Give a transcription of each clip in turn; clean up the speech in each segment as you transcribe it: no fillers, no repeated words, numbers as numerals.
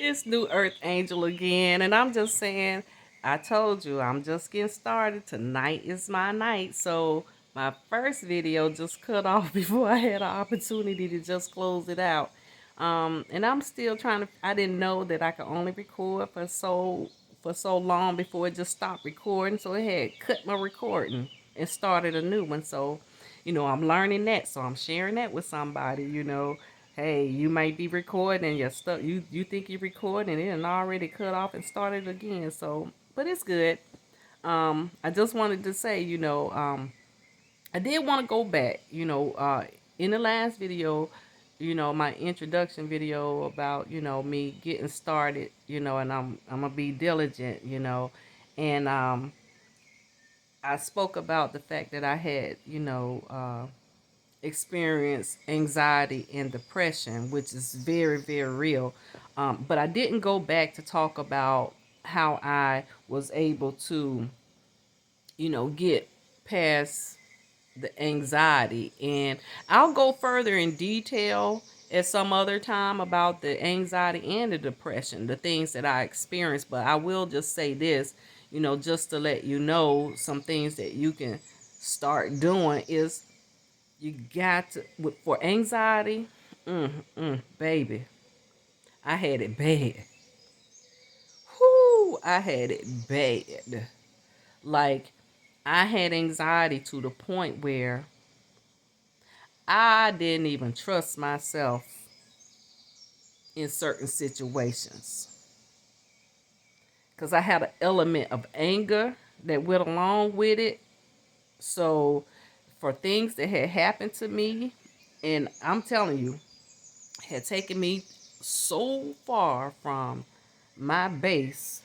It's New Earth Angel again, and I'm just saying, I told you, I'm just getting started. Tonight is my night, so my first video just cut off before I had an opportunity to just close it out. And I'm still trying to. I didn't know that I could only record for so long before it just stopped recording, so it had cut my recording and started a new one. So, I'm learning that, so I'm sharing that with somebody. Hey, you might be recording and your stuff you think you're recording and it had already cut off and started again. So, but it's good. I just wanted to say, I did want to go back, in the last video, my introduction video about, me getting started, and I'm gonna be diligent, and I spoke about the fact that I had, experience anxiety and depression, which is very, very real. But I didn't go back to talk about how I was able to, get past the anxiety. And I'll go further in detail at some other time about the anxiety and the depression, the things that I experienced. But I will just say this, just to let you know some things that you can start doing is you got to, for anxiety, baby, I had it bad. Whoo, I had it bad. Like, I had anxiety to the point where I didn't even trust myself in certain situations. Because I had an element of anger that went along with it. So, for things that had happened to me, and I'm telling you, had taken me so far from my base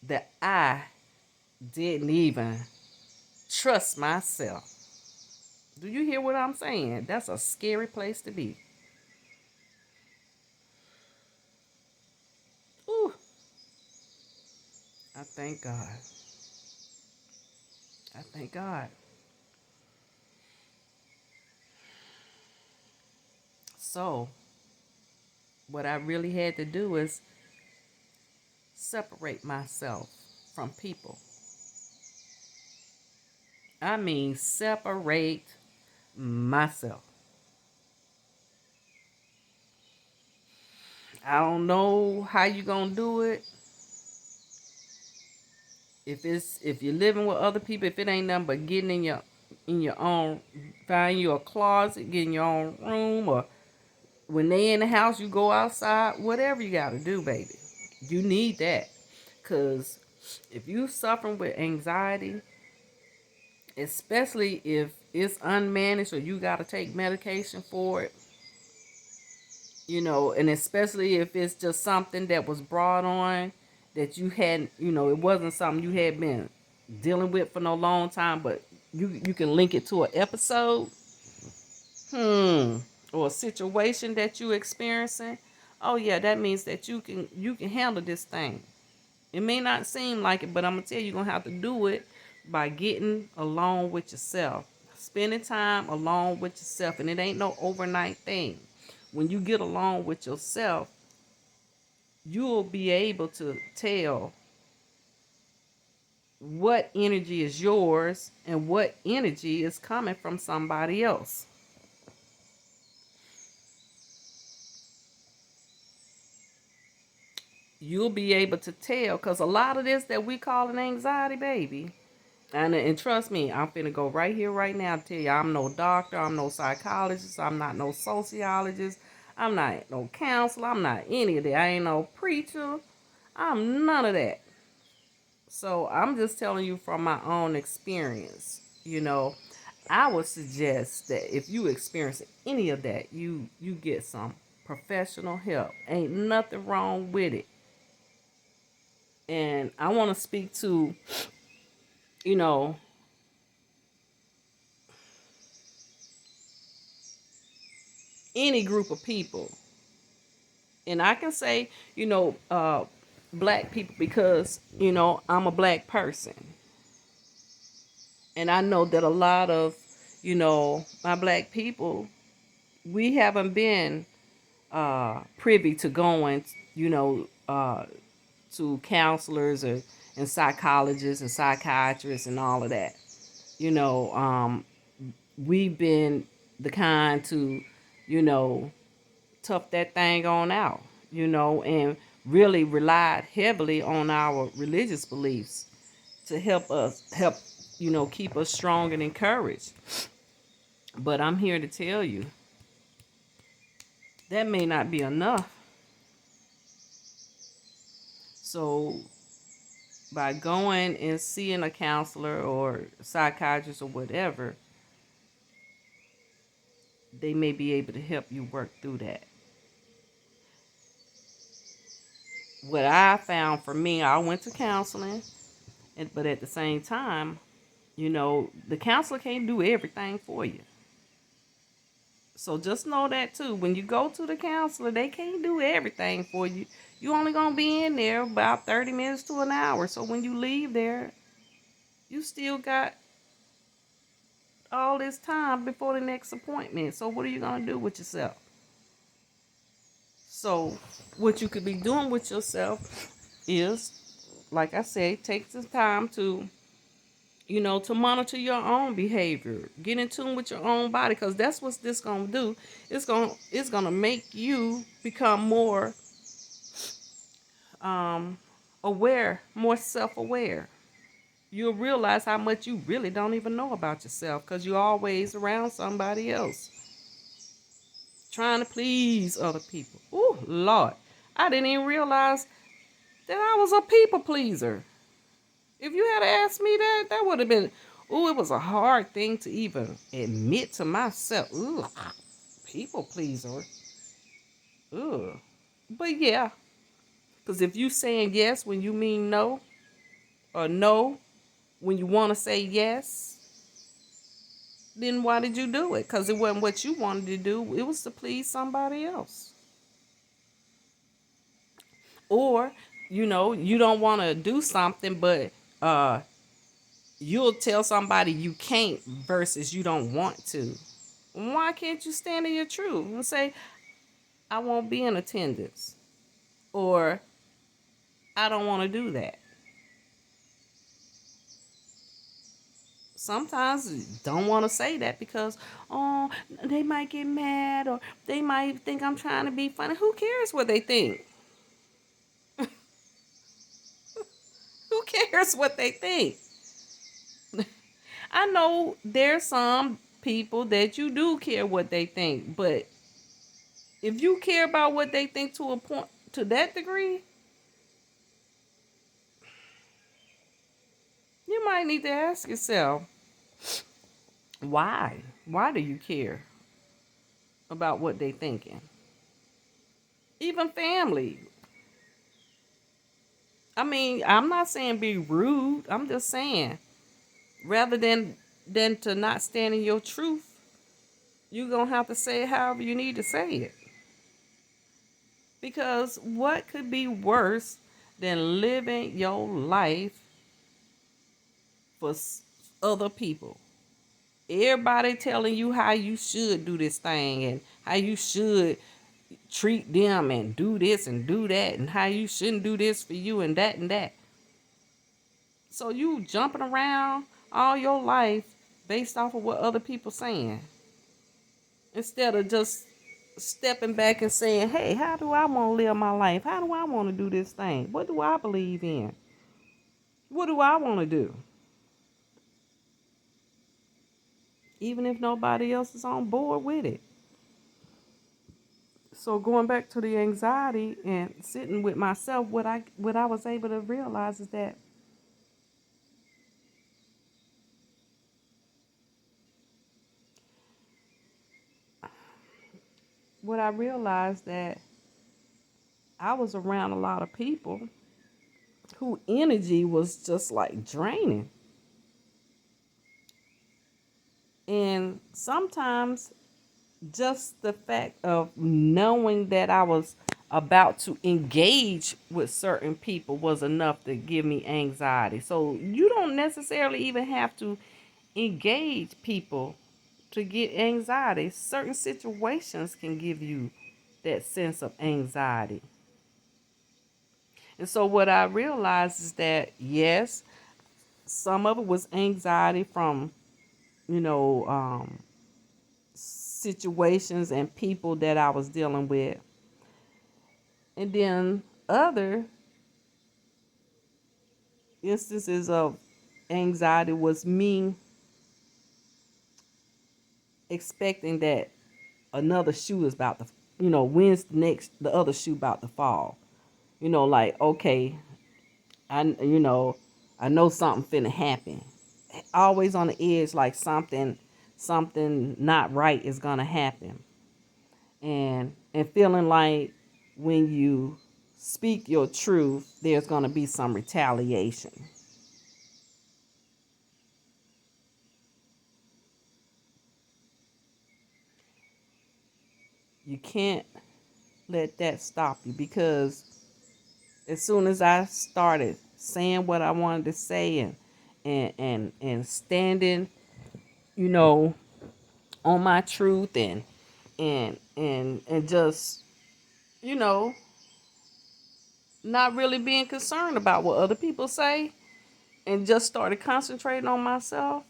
that I didn't even trust myself. Do you hear what I'm saying? That's a scary place to be. Ooh, I thank God. I thank God. So, what I really had to do is separate myself from people. I mean, separate myself. I don't know how you gonna do it. If you're living with other people, if it ain't nothing but getting in your own, find you a closet, get in your own room, or when they in the house, you go outside. Whatever you gotta do, baby, you need that. Cause if you suffering with anxiety, especially if it's unmanaged or you gotta take medication for it, and especially if it's just something that was brought on that you hadn't, it wasn't something you had been dealing with for no long time, but you can link it to an episode, or a situation that you experiencing. Oh yeah, that means that you can handle this thing. It may not seem like it, but I'm gonna tell you, you're gonna have to do it by getting along with yourself, spending time alone with yourself, and it ain't no overnight thing. When you get along with yourself, you'll be able to tell what energy is yours and what energy is coming from somebody else. You'll be able to tell, because a lot of this that we call an anxiety, baby. And trust me, I'm finna go right here, right now, and tell you, I'm no doctor, I'm no psychologist, I'm not no sociologist, I'm not no counselor, I'm not any of that. I ain't no preacher, I'm none of that. So I'm just telling you from my own experience. I would suggest that if you experience any of that, you get some professional help. Ain't nothing wrong with it. And I want to speak to, you know, any group of people. And I can say, black people because, I'm a black person. And I know that a lot of, my black people, we haven't been privy to going, to counselors and psychologists and psychiatrists and all of that. You know, we've been the kind to, you know, tough that thing on out, and really relied heavily on our religious beliefs to help, keep us strong and encouraged. But I'm here to tell you that may not be enough. So by going and seeing a counselor or psychiatrist or whatever, they may be able to help you work through that. What I found for me, I went to counseling, but at the same time, the counselor can't do everything for you. So just know that too. When you go to the counselor, they can't do everything for you. You only gonna be in there about 30 minutes to an hour. So when you leave there, you still got all this time before the next appointment. So what are you gonna do with yourself? So what you could be doing with yourself is, like I said, take the time to, to monitor your own behavior, get in tune with your own body, because that's what this gonna do. It's gonna make you become more aware, more self-aware. You'll realize how much you really don't even know about yourself, because you're always around somebody else, trying to please other people. Oh Lord, I didn't even realize that I was a people pleaser. If you had asked me that, that would have been, it was a hard thing to even admit to myself. Ooh, people pleaser. Ugh. But yeah, because if you saying yes when you mean no, or no when you want to say yes, then why did you do it? Because it wasn't what you wanted to do. It was to please somebody else. Or, you don't want to do something, but you'll tell somebody you can't versus you don't want to. Why can't you stand in your truth and say, I won't be in attendance, or I don't want to do that? Sometimes you don't want to say that because, oh, they might get mad, or they might think I'm trying to be funny. Who cares what they think? Who cares what they think? I know there's some people that you do care what they think, but if you care about what they think to a point, to that degree, you might need to ask yourself, why? Why do you care about what they thinking? Even family. I mean, I'm not saying be rude. I'm just saying, rather than to not stand in your truth, you're gonna have to say it however you need to say it. Because what could be worse than living your life for other people? Everybody telling you how you should do this thing, and how you should treat them, and do this and do that, and how you shouldn't do this for you, and that and that. So you jumping around all your life based off of what other people saying, instead of just stepping back and saying, hey, how do I want to live my life? How do I want to do this thing? What do I believe in? What do I want to do? Even if nobody else is on board with it. So going back to the anxiety and sitting with myself, what I was able to realize is that what I realized that I was around a lot of people whose energy was just like draining. And sometimes just the fact of knowing that I was about to engage with certain people was enough to give me anxiety. So you don't necessarily even have to engage people to get anxiety. Certain situations can give you that sense of anxiety. And so what I realized is that, yes, some of it was anxiety from, you know, situations and people that I was dealing with. And then other instances of anxiety was me expecting that another shoe is about to, when's the other shoe about to fall? Like, okay, I know something finna happen. Always on the edge, like something not right is gonna happen. And feeling like when you speak your truth, there's gonna be some retaliation. You can't let that stop you, because as soon as I started saying what I wanted to say and standing, you know, on my truth and just, you know, not really being concerned about what other people say and just started concentrating on myself,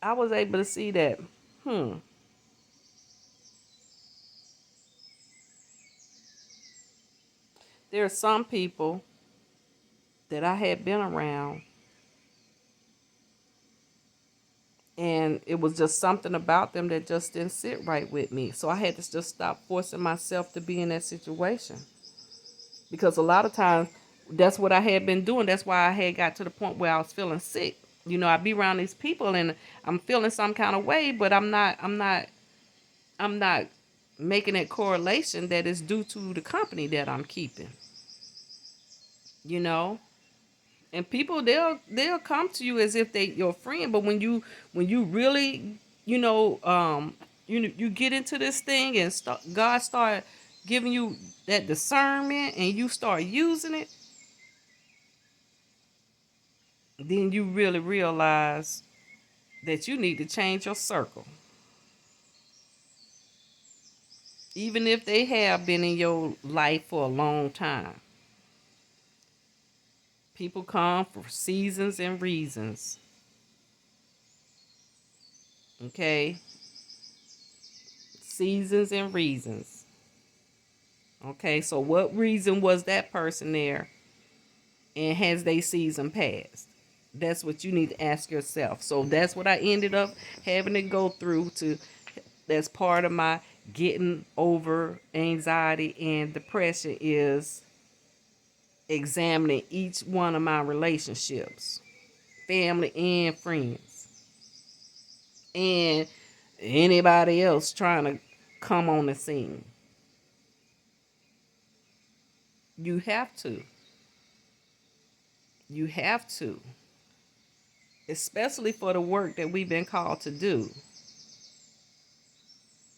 I was able to see that, hmm, there are some people that I had been around, and it was just something about them that just didn't sit right with me. So I had to just stop forcing myself to be in that situation. Because a lot of times that's what I had been doing. That's why I had got to the point where I was feeling sick. I'd be around these people and I'm feeling some kind of way, but I'm not making that correlation that is due to the company that I'm keeping. You know? And people, they'll come to you as if they your friend, but when you really, you get into this thing and God start giving you that discernment and you start using it, then you really realize that you need to change your circle. Even if they have been in your life for a long time. People come for seasons and reasons. Okay? Seasons and reasons. Okay, so what reason was that person there, and has they season passed? That's what you need to ask yourself. So that's what I ended up having to go through to that's part of my getting over anxiety and depression is examining each one of my relationships, family and friends, and anybody else trying to come on the scene. You have to. You have to. Especially for the work that we've been called to do.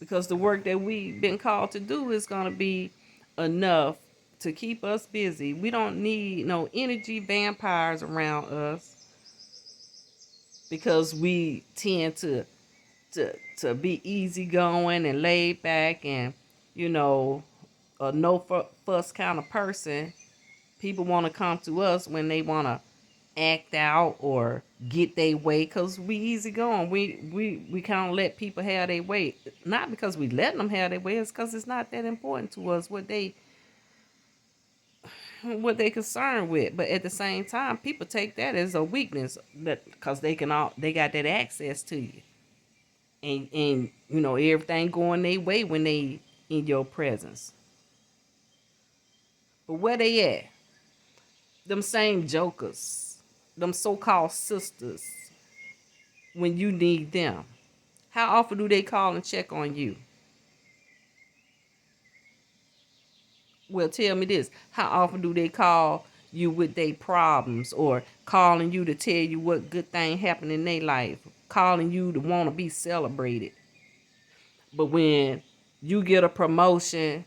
Because the work that we've been called to do is going to be enough to keep us busy. We don't need no energy vampires around us, because we tend to be easygoing and laid back and, you know, a no fuss kind of person. People want to come to us when they want to act out or get their way, because we easy going. We kind of let people have their way, not because we letting them have their way, it's because it's not that important to us what they concerned with. But at the same time, people take that as a weakness, that because they got that access to you, and everything going their way when they in your presence. But where they at? Them same jokers, them so-called sisters, when you need them. How often do they call and check on you? Well, tell me this. How often do they call you with their problems, or calling you to tell you what good thing happened in their life, calling you to want to be celebrated? But when you get a promotion,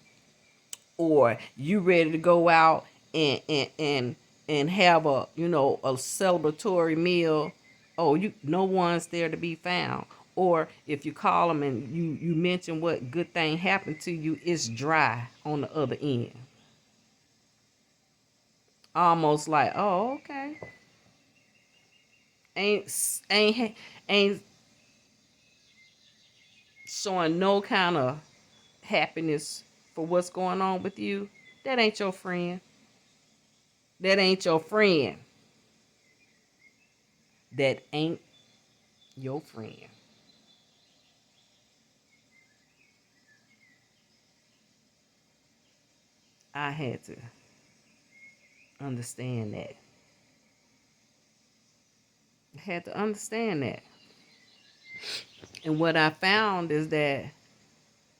or you ready to go out and have a celebratory meal, oh, you no one's there to be found. Or if you call them and you mention what good thing happened to you, it's dry on the other end. Almost like, oh, okay. Ain't showing no kind of happiness for what's going on with you. That ain't your friend. That ain't your friend. That ain't your friend. I had to understand that. I had to understand that. And what I found is that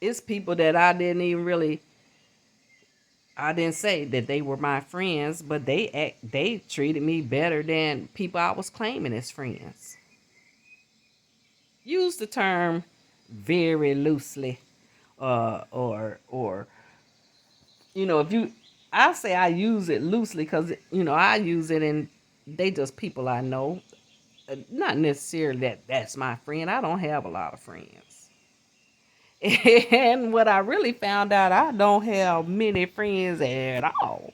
it's people that I didn't say that they were my friends, but they treated me better than people I was claiming as friends. Use the term very loosely, or if you, I say I use it loosely because I use it and they just people I know. Not necessarily that's my friend. I don't have a lot of friends. And what I really found out, I don't have many friends at all.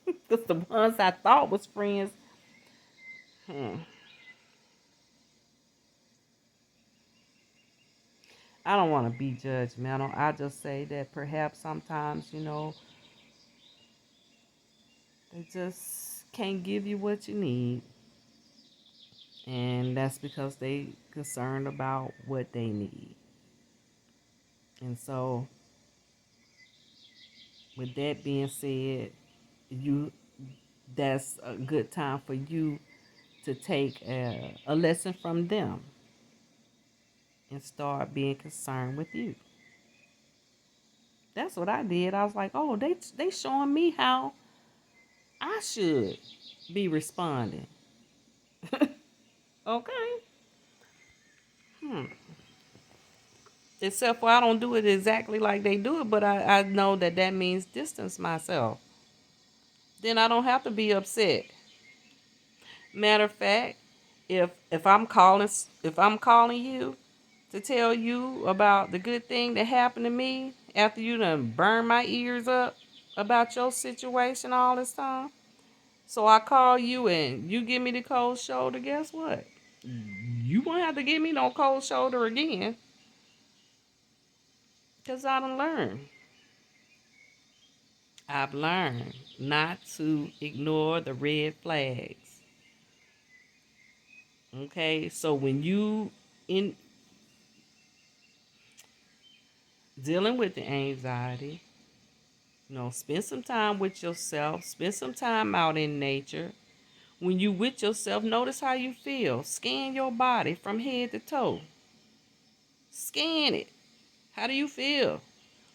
Because the ones I thought was friends, hmm, I don't want to be judgmental. I just say that perhaps sometimes, they just can't give you what you need. And that's because they concerned about what they need. And so, with that being said, you that's a good time for you to take a lesson from them and start being concerned with you. That's what I did. I was like, oh, they showing me how I should be responding. Okay. Hmm. Except for I don't do it exactly like they do it, but I know that means distance myself. Then I don't have to be upset. Matter of fact, if I'm calling you to tell you about the good thing that happened to me after you done burn my ears up about your situation all this time. So I call you and you give me the cold shoulder, guess what? You won't have to give me no cold shoulder again. Because I done learned. I've learned not to ignore the red flags. Okay, so when you in dealing with the anxiety, spend some time with yourself, spend some time out in nature. When you with yourself, notice how you feel. Scan your body from head to toe. Scan it. How do you feel?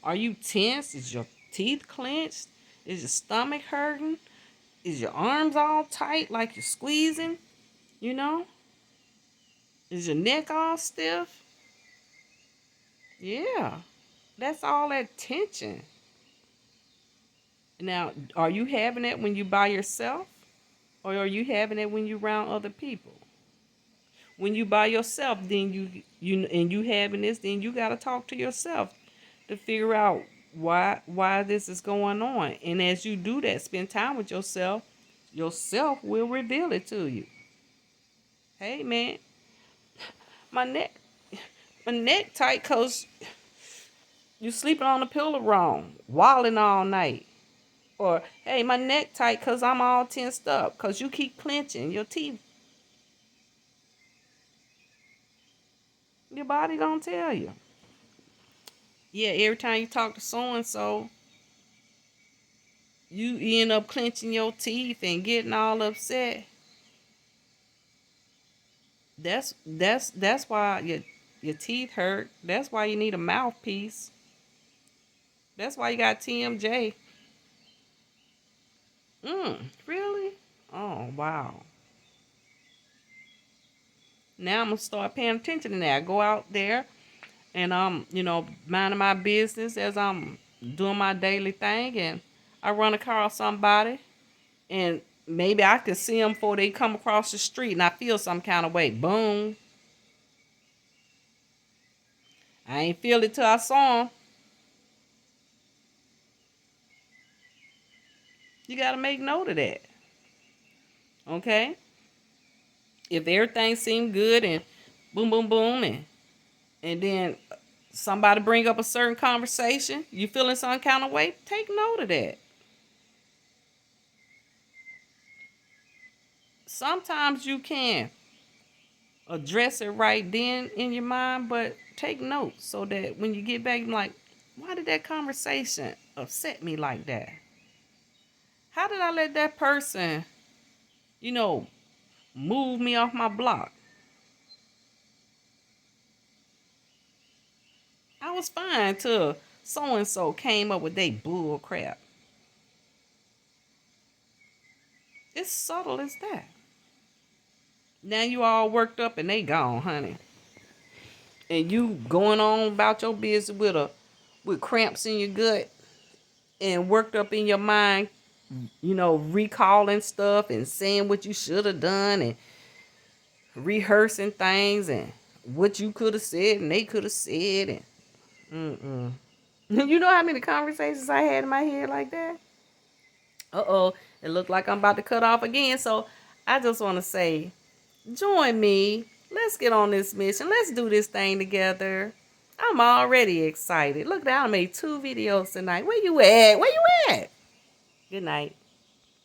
Are you tense? Is your teeth clenched? Is your stomach hurting? Is your arms all tight like you're squeezing? You know? Is your neck all stiff? Yeah. That's all that tension. Now, are you having it when you by yourself? Or are you having it when you around other people? When you by yourself, then you having this, then you gotta talk to yourself to figure out why this is going on. And as you do that, spend time with yourself, yourself will reveal it to you. Hey man, my neck my neck tight cause you sleeping on the pillow wrong, walling all night. Or hey, my neck tight cause I'm all tensed up cause you keep clenching your teeth. Your body gonna tell you. Yeah, every time you talk to so and so, you end up clenching your teeth and getting all upset. That's why your teeth hurt. That's why you need a mouthpiece. That's why you got TMJ. Really? Oh wow. Now I'm gonna start paying attention to that. I go out there and I'm, minding my business as I'm doing my daily thing, and I run across somebody, and maybe I can see them before they come across the street, and I feel some kind of way. Boom. I ain't feel it till I saw him. You got to make note of that. Okay? If everything seemed good and boom, boom, boom, and then somebody bring up a certain conversation, you feeling some kind of way, take note of that. Sometimes you can address it right then in your mind, but take notes so that when you get back, you're like, why did that conversation upset me like that? How did I let that person, you know, move me off my block? I was fine till so and so came up with they bull crap. It's subtle as that. Now you all worked up and they gone, honey. And you going on about your business with cramps in your gut and worked up in your mind, you know, recalling stuff and saying what you should have done and rehearsing things and what you could have said and they could have said and you know how many conversations I had in my head like that? Uh-oh, it looked like I'm about to cut off again. So I just want to say, join me. Let's get on this mission. Let's do this thing together. I'm already excited. Look, I made 2 videos tonight. Where you at? Where you at? Good night.